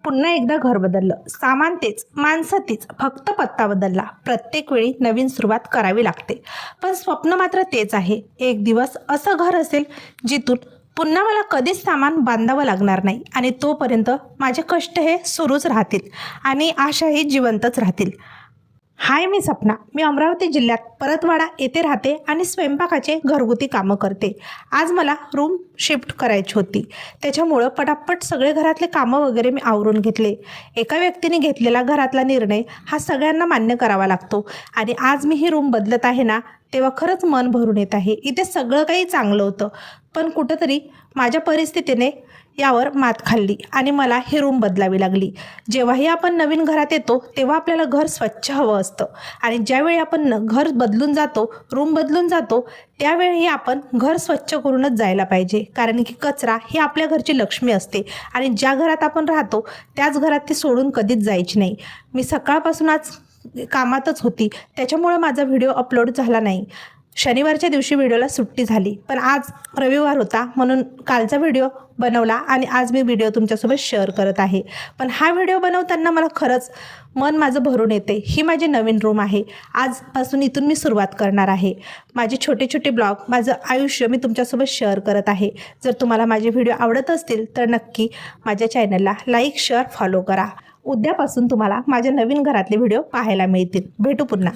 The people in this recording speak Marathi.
पुन्हा एकदा घर बदललं, सामान तेच, माणसं तीच, फक्त पत्ता बदलला. प्रत्येक वेळी नवीन सुरुवात करावी लागते, पण स्वप्न मात्र तेच आहे. एक दिवस असं घर असेल जिथून पुन्हा मला कधीच सामान बांधावं लागणार नाही आणि तोपर्यंत माझे कष्ट हे सुरूच राहतील आणि आशाही जिवंतच राहतील. हाय, मी सपना. मी अमरावती जिल्ह्यात परतवाडा येथे राहते आणि स्वयंपाकाचे घरगुती कामं करते. आज मला रूम शिफ्ट करायची होती, त्याच्यामुळं पटापट सगळे घरातले कामं वगैरे मी आवरून घेतले. एका व्यक्तीने घेतलेला घरातला निर्णय हा सगळ्यांना मान्य करावा लागतो आणि आज मी ही रूम बदलत आहे ना, तेव्हा खरंच मन भरून येत आहे. इथे सगळं काही चांगलं होतं, पण कुठंतरी माझ्या परिस्थितीने यावर मात खाल्ली आणि मला ही रूम बदलावी लागली. जेव्हाही आपण नवीन घरात येतो तेव्हा आपल्याला घर स्वच्छ हवं असतं आणि ज्यावेळी आपण घर बदलून जातो, रूम बदलून जातो, त्यावेळी आपण घर स्वच्छ करूनच जायला पाहिजे. कारण की कचरा ही आपल्या घरची लक्ष्मी असते आणि ज्या घरात आपण राहतो त्याच घरात ती सोडून कधीच जायची नाही. मी सकाळपासून आज कामातच होती, त्याच्यामुळं माझा व्हिडिओ अपलोड झाला नाही. शनिवारच्या दिवशी व्हिडिओला सुट्टी झाली, पण आज रविवार होता म्हणून कालचा व्हिडिओ बनवला आणि आज मी व्हिडिओ तुमच्यासोबत शेअर करत आहे. पण हा व्हिडिओ बनवताना मला खरंच मन माझं भरून येते. ही माझी नवीन रूम आहे. आजपासून इथून मी सुरुवात करणार आहे. माझे छोटे छोटे ब्लॉग, माझं आयुष्य मी तुमच्यासोबत शेअर करत आहे. जर तुम्हाला माझे व्हिडिओ आवडत असतील तर नक्की माझ्या चॅनलला लाईक, शेअर, फॉलो करा. उद्यापासून तुम्हाला माझ्या नवीन घरातले व्हिडिओ पाहायला मिळतील. भेटू पुन्हा.